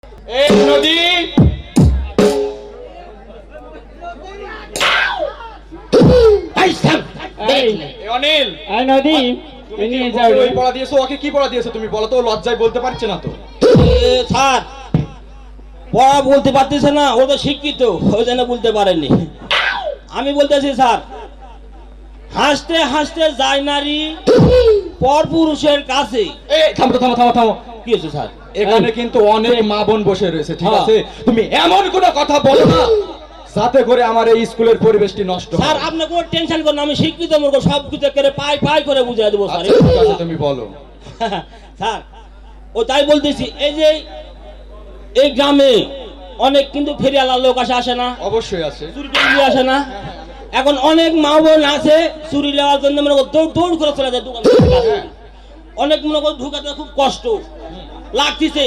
এই নদী অনিল, এই নদী তুমি নিয়ে যাও ওই পড়া দিয়েছো, ওকে কি পড়া দিয়েছো তুমি বলো তো? লজ্জায় বলতে পারছে না তো। স্যার পড়া বলতে পারতেছে না, ও তো শিক্ষিত, ওই জন্য বলতে পারেনি। আমি বলতেছি স্যার, হাসতে হাসতে যায় নারী পর পুরুষের কাছে। এই থামো তো, থামো থামো থামো। কি হচ্ছে স্যার? এখানে কিন্তু অনেক মা বোন বসে রয়েছে, ঠিক হ্যাঁ। আছে? তুমি এমন কোনো কথা বলো না যাতে করে আমার এই স্কুলের পরিবেশটি নষ্ট হয়। স্যার আপনি কোনো টেনশন করেন না, আমি শিক্ষিত মূর্খ, সব কিছু করে পাই পাই করে বুঝিয়ে দেবো স্যার। আচ্ছা, ঠিক আছে, তুমি বলো। স্যার ও তাই বলতেছি, এই যে এই গ্রামে অনেক কিন্তু ফেরিয়ালা লোক আসে না, অবশ্যই আছে। চুরি টুরি আসে না। এখন অনেক মা বোন আছে চুরি নেওয়ার জন্য মনে করো দৌড় দৌড় করে চলে যায় দোকান থেকে। অনেক মনে করো ঢুকাতে খুব কষ্ট লাগতেছে,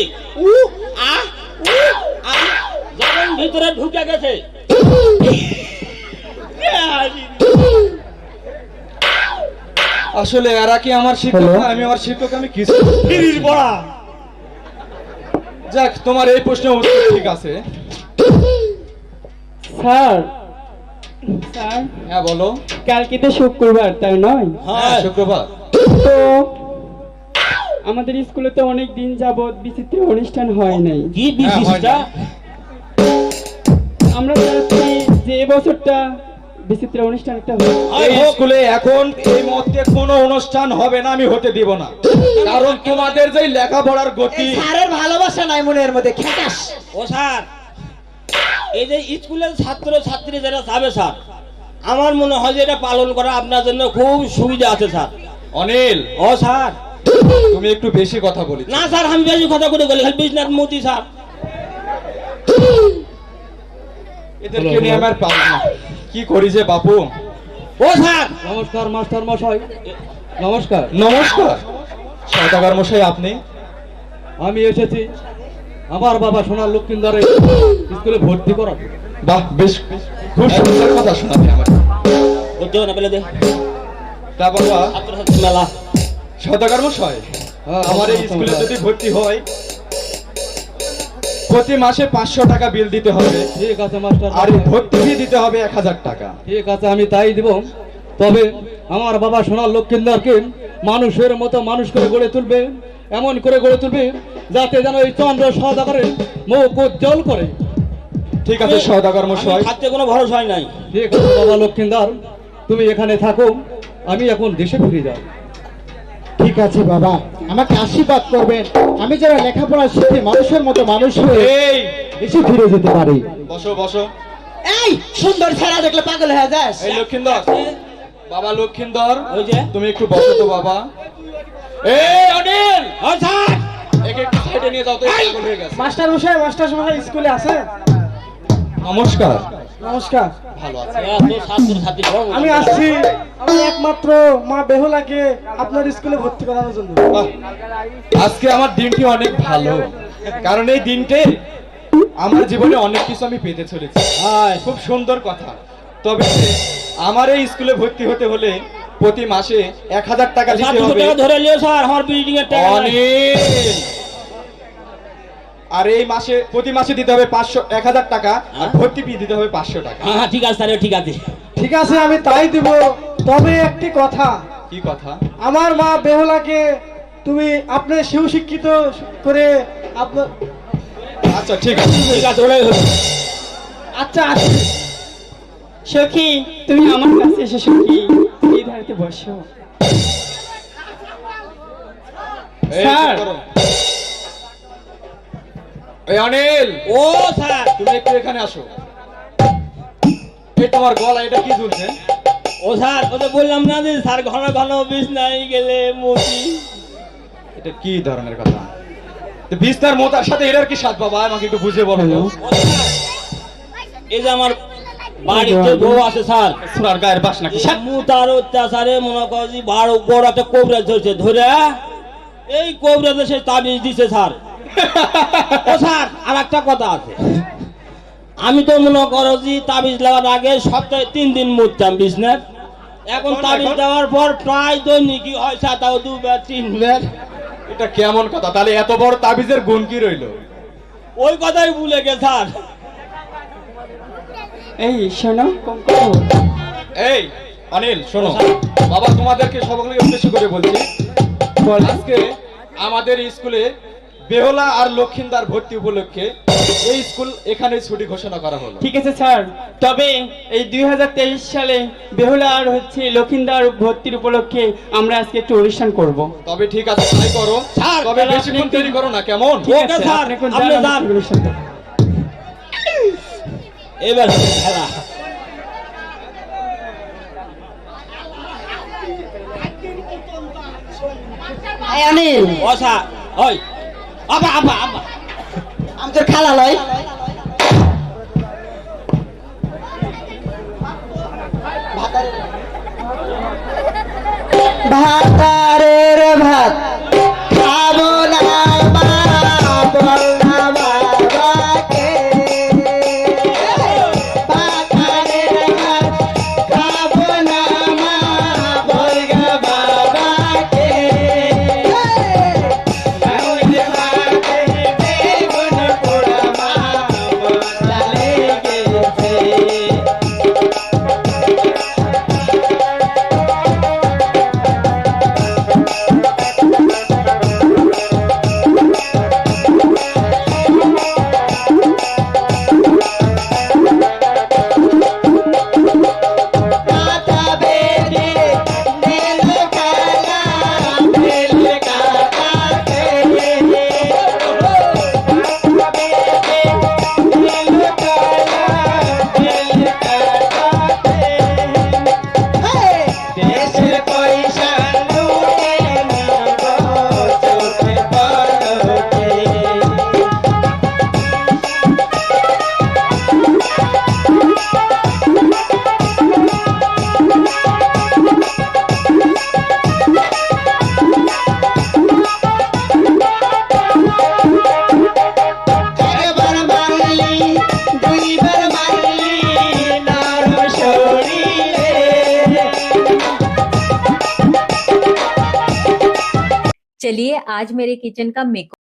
যখন ভিতরে ঢুকে গেছে আসলে এরা কি আমার শিক্ষক না? আমি আমার শিক্ষক, আমি কিছু পড়া। যাক, তোমার এই প্রশ্নের উত্তর ঠিক আছে। স্যার স্যার হ্যাঁ বলো। কালকে তো শুক্রবার, তাই নয়? হ্যাঁ, শুক্রবার। তো আমাদের স্কুলে তো অনেক দিন যাবত বিচিত্র অনুষ্ঠান হয় নাই। কি বিশিষ্টা? আমরা চাচ্ছি যে এবছরটা বিচিত্র অনুষ্ঠান একটা হোক। এই স্কুলে এখন এই মুহূর্তে কোনো অনুষ্ঠান হবে না, আমি হতে দিব না। কারণ তোমাদের যে লেখাপড়ার গতি, স্যারের ভালোবাসা নাই মনের মধ্যে খেটাস। ও স্যার, এই যে স্কুলের ছাত্র ছাত্রী যারা যাবে স্যার, আমার মনে হয় যে এটা পালন করা আপনার জন্য খুব সুবিধা আছে স্যার। অনিল ও স্যার, তুমি একটু বেশি কথা বলি। না স্যার আমি বেশি কথা করে বলি, খালি বিজনেস মতি স্যার। এদেরকে নিয়ে আমার পাবো না। কি করি যে বাপু। ও স্যার, নমস্কার মাস্টার মশাই, নমস্কার। নমস্কার সওদাগর মশাই, আপনি? আমি এসেছি আমার বাবা সোনার লক্ষ্মীন্দরে স্কুলে ভর্তি করাতে। বাহ, বেশ খুব সুন্দর কথা শোনাবে আমার। বলতে হবে না বলে দে, তা বাবা, ছাত্র ছাত্রী মেলা। সওদাগর মশাই, হ্যাঁ, আমার এই স্কুলে যদি ভর্তি হয় প্রতি মাসে 500 টাকা বিল দিতে হবে, ঠিক আছে মাস্টার আর মশাই, ভর্তি ফি দিতে হবে 1000 টাকা। ঠিক আছে আমি তাই দিব। তবে আমার বাবা সোনার লক্ষ্মীন্দরকে মানুষের মতো মানুষ করে গড়ে তুলবে, এমন করে গড়ে তুলবে যাতে যেন এই চন্দ্র সওদাগরের মুখ উজ্জ্বল করে। ঠিক আছে সওদাগর মশাই। আমি থাকতে কোনো ভরসা হয় নাই। ঠিক আছে বাবা লক্ষ্মীন্দর, তুমি এখানে থাকো, আমি এখন দেশে ফিরে যাই। ঠিক আছে বাবা, আমাকে আশীর্বাদ করবেন, আমি যেন লেখাপড়া শিখে মানুষের মতো মানুষ হয়ে এই এসে ফিরে যেতে পারি। বসো বসো। এই সুন্দর ছেড়া দেখলে পাগল হয়ে যাস। এই লক্ষিন্দর, বাবা লক্ষিন্দর, ওই যে তুমি একটু বসো তো বাবা। এই অনিল, ও স্যার, একে একটু সাইডে নিয়ে যাও তো, পাগল হয়ে গেছে। মাস্টার মশাই স্কুলে আছে? নমস্কার। নমস্কার, ভালো আছে? এত ছাত্র ছাত্রী আমি আসছি আমি একমাত্র মা বেহুলাকে আপনার স্কুলে ভর্তি করানোর জন্য। বাহ, আজকে আমার দিনটি অনেক ভালো, কারণ এই দিনটে আমার জীবনে অনেক কিছু আমি পেতে চলেছি। খুব সুন্দর কথা। তবে আমার এই স্কুলে ভর্তি হতে হলে প্রতি মাসে 1000 টাকা দিতে 700 হবে। টাকা ধরে নিও স্যার, আমার বিল্ডিং এর টাকা নাই। অনিল, আর এই মাসে প্রতি মাসে দিতে হবে 1000 টাকা, আর ভর্তি ফি দিতে হবে 500 টাকা। হ্যাঁ ঠিক আছে স্যার, ঠিক আছে। ঠিক আছে আমি তাই দিব, তবে একটি কথা, কি কথা? আমার মা বেহুলাকে তুমি আপনার সুশিক্ষিত করে আপনার। আচ্ছা ঠিক আছে। ঠিক আছে, ওটাই হবে। আচ্ছা আচ্ছা সখী তুমি আমার কাছে এসে সখী এই ধারে বসো। এই স্যার। চুপ করো। এই অনিল, ও স্যার, তুমি একটু এখানে আসো। এই তোমার গলা এটা কি ঝুলছে? ও স্যার, ও তো বললাম না যে স্যার ঘন ঘন বিছনায় গেলে মতি। এটা কি ধরনের কথা? তো বিস্তার মোতার সাথে এর কি সাথ বাবা, আমাকে একটু বুঝে বলো তো। ও স্যার, এই যে আমার বাড়িতে বউ আছে স্যার, সোনার গায়ের বাস নাকি? মুতার অত্যাচারে মনে করো যে বড় একটা কোবরা ধরছে, ধরে এই কোবরাতে সে তাবিজ দিছে স্যার। ও স্যার, আর একটা কথা আছে, আমি তো মনে করো যে তাবিজ দেওয়ার আগে সপ্তাহে 3 দিন মুততাম বিছনায়, এখন তাবিজ দেওয়ার পর প্রায় দৈনিকই হয় স্যার, তাও 2 বার 3 বার। এটা কেমন কথা? তাহলে এত বড় তাবিজের গুণ কি রইলো? ওই কথাই ভুলে গে স্যার। এই শোনো কঙ্কর, এই অনিল শোনো, বাবা তোমাদেরকে সকলকে উদ্দেশ্য করে বলছি, আজকে আমাদের স্কুলে বেহুলা আর লক্ষিন্দার ভর্তি উপলক্ষে এই স্কুল এখানে ছুটি ঘোষণা করা হলো। ঠিক আছে স্যার, তবে এই 2023 সালে বেহুলা আর লক্ষিন্দার ভর্তির উপলক্ষে আমরা আজকে একটু অনুষ্ঠান করব। তবে ঠিক আছে তাই করো, স্যার, তবে বেশিক্ষণ দেরি করো না, কেমন? ঠিক ওকে আছে স্যার, আপনি এখন আপনি যান, যান। আমরা অনুষ্ঠান করব। এবার খেলা। এই অনিল, ও স্যার, ওই আবা আবা আবা আমি তোর খালা লই। ভাতারের ভাত খাবো না মা, বল না বাবাকে। ভাতারের ভাত খাবো না মা, বল গা বাবাকে। নাউলে ভাতে বেগুন পোড়া মা, মজা লেগেছে। মাথা বেঁধে দিল কালা, দিল কাটাতে। মাথা বেঁধে দিল কালা, দিল কাটাতে। দেশের পয়সা লুটে নিব চোখে পলকে। একবার মারলি, দুইবার মারলি, নরম শরীরে। चलिए आज मेरे किचन का मेकओवर